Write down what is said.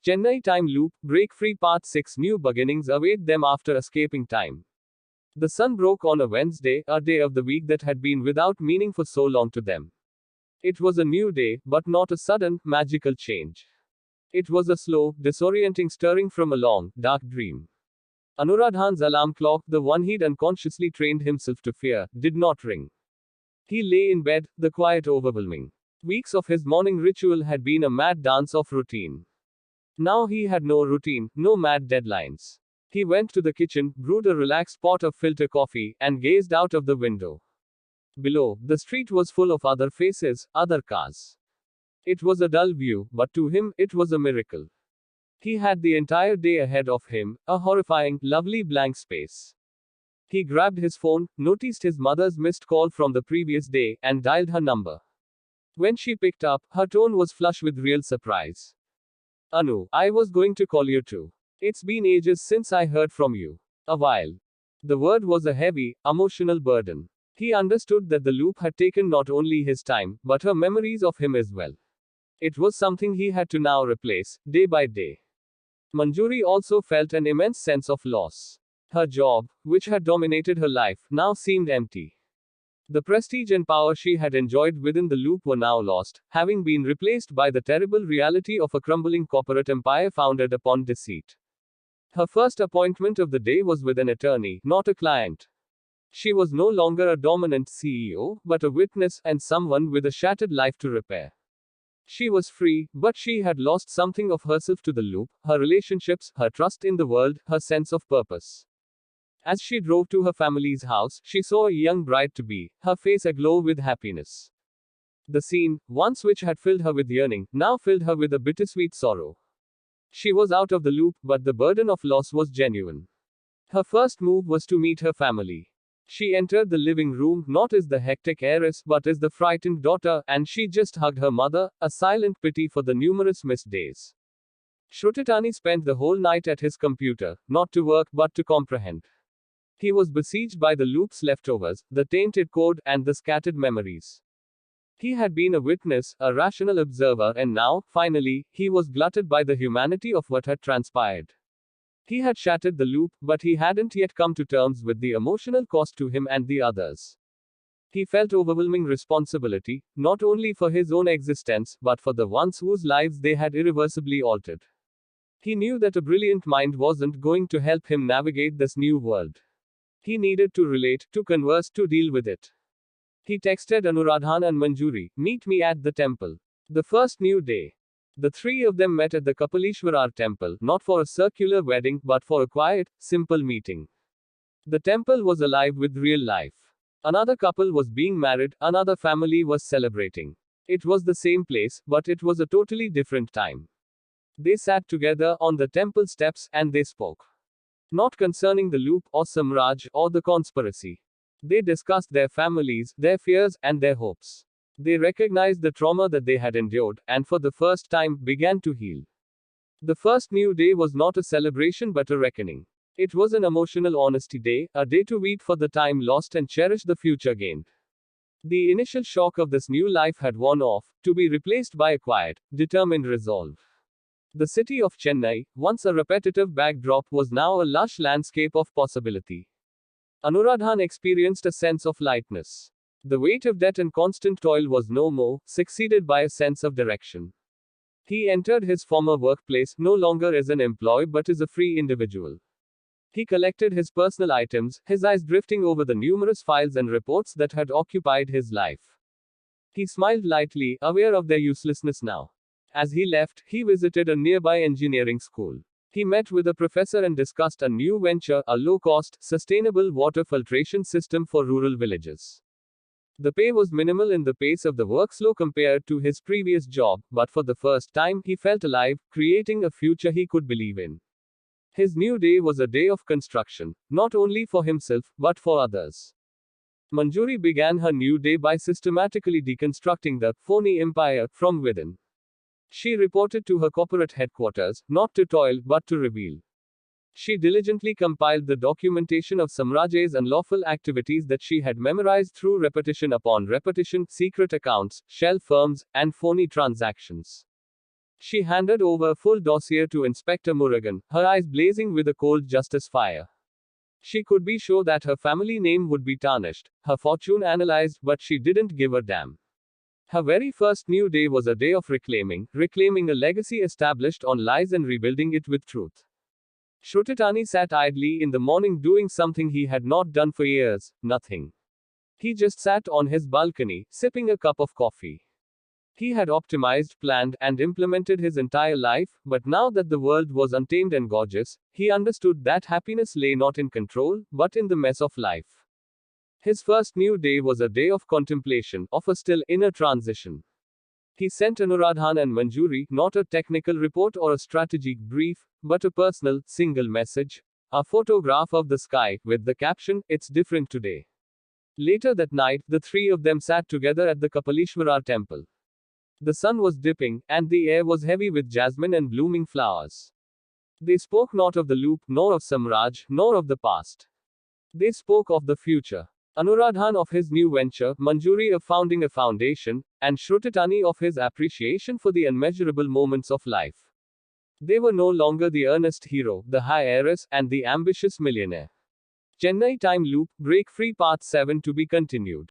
Chennai Time Loop, Break Free Part 6 New beginnings await them after escaping time. The sun broke on a Wednesday, a day of the week that had been without meaning for so long to them. It was a new day, but not a sudden, magical change. It was a slow, disorienting stirring from a long, dark dream. Anuradhan's alarm clock, the one he'd unconsciously trained himself to fear, did not ring. He lay in bed, the quiet overwhelming. Weeks of his morning ritual had been a mad dance of routine. Now he had no routine, no mad deadlines. He went to the kitchen, brewed a relaxed pot of filter coffee, and gazed out of the window. Below, the street was full of other faces, other cars. It was a dull view, but to him, it was a miracle. He had the entire day ahead of him, a horrifying, lovely blank space. He grabbed his phone, noticed his mother's missed call from the previous day, and dialed her number. When she picked up, her tone was flush with real surprise. Anu, I was going to call you too. It's been ages since I heard from you. A while. The word was a heavy, emotional burden. He understood that the loop had taken not only his time, but her memories of him as well. It was something he had to now replace, day by day. Manjuri also felt an immense sense of loss. Her job, which had dominated her life, now seemed empty. The prestige and power she had enjoyed within the loop were now lost, having been replaced by the terrible reality of a crumbling corporate empire founded upon deceit. Her first appointment of the day was with an attorney, not a client. She was no longer a dominant CEO, but a witness, and someone with a shattered life to repair. She was free, but she had lost something of herself to the loop, her relationships, her trust in the world, her sense of purpose. As she drove to her family's house, she saw a young bride-to-be, her face aglow with happiness. The scene, once which had filled her with yearning, now filled her with a bittersweet sorrow. She was out of the loop, but the burden of loss was genuine. Her first move was to meet her family. She entered the living room, not as the hectic heiress, but as the frightened daughter, and she just hugged her mother, a silent pity for the numerous missed days. Shrutitani spent the whole night at his computer, not to work but to comprehend. He was besieged by the loop's leftovers, the tainted code, and the scattered memories. He had been a witness, a rational observer, and now, finally, he was glutted by the humanity of what had transpired. He had shattered the loop, but he hadn't yet come to terms with the emotional cost to him and the others. He felt overwhelming responsibility, not only for his own existence, but for the ones whose lives they had irreversibly altered. He knew that a brilliant mind wasn't going to help him navigate this new world. He needed to relate, to converse, to deal with it. He texted Anuradhan and Manjuri, "Meet me at the temple." The first new day. The three of them met at the Kapalishwarar temple, not for a circular wedding, but for a quiet, simple meeting. The temple was alive with real life. Another couple was being married, another family was celebrating. It was the same place, but it was a totally different time. They sat together on the temple steps, and they spoke. Not concerning the loop, or Samraj, or the conspiracy. They discussed their families, their fears, and their hopes. They recognized the trauma that they had endured, and for the first time, began to heal. The first new day was not a celebration but a reckoning. It was an emotional honesty day, a day to weep for the time lost and cherish the future gained. The initial shock of this new life had worn off, to be replaced by a quiet, determined resolve. The city of Chennai, once a repetitive backdrop, was now a lush landscape of possibility. Anuradhan experienced a sense of lightness. The weight of debt and constant toil was no more, succeeded by a sense of direction. He entered his former workplace, no longer as an employee but as a free individual. He collected his personal items, his eyes drifting over the numerous files and reports that had occupied his life. He smiled lightly, aware of their uselessness now. As he left, he visited a nearby engineering school. He met with a professor and discussed a new venture, a low-cost, sustainable water filtration system for rural villages. The pay was minimal and the pace of the work slow compared to his previous job, but for the first time he felt alive, creating a future he could believe in. His new day was a day of construction, not only for himself, but for others. Manjuri began her new day by systematically deconstructing the phony empire from within. She reported to her corporate headquarters, not to toil, but to reveal. She diligently compiled the documentation of Samraj's unlawful activities that she had memorized through repetition upon repetition, secret accounts, shell firms, and phony transactions. She handed over a full dossier to Inspector Murugan, her eyes blazing with a cold justice fire. She could be sure that her family name would be tarnished, her fortune analyzed, but she didn't give a damn. Her very first new day was a day of reclaiming a legacy established on lies and rebuilding it with truth. Shrutitani sat idly in the morning doing something he had not done for years, nothing. He just sat on his balcony, sipping a cup of coffee. He had optimized, planned, and implemented his entire life, but now that the world was untamed and gorgeous, he understood that happiness lay not in control, but in the mess of life. His first new day was a day of contemplation, of a still, inner transition. He sent Anuradhan and Manjuri not a technical report or a strategic brief, but a personal, single message, a photograph of the sky, with the caption, "It's different today." Later that night, the three of them sat together at the Kapalishwara temple. The sun was dipping, and the air was heavy with jasmine and blooming flowers. They spoke not of the loop, nor of Samraj, nor of the past. They spoke of the future. Anuradhan of his new venture, Manjuri of founding a foundation, and Shrutitani of his appreciation for the unmeasurable moments of life. They were no longer the earnest hero, the high heiress, and the ambitious millionaire. Chennai Time Loop, Break Free Part 7 to be continued.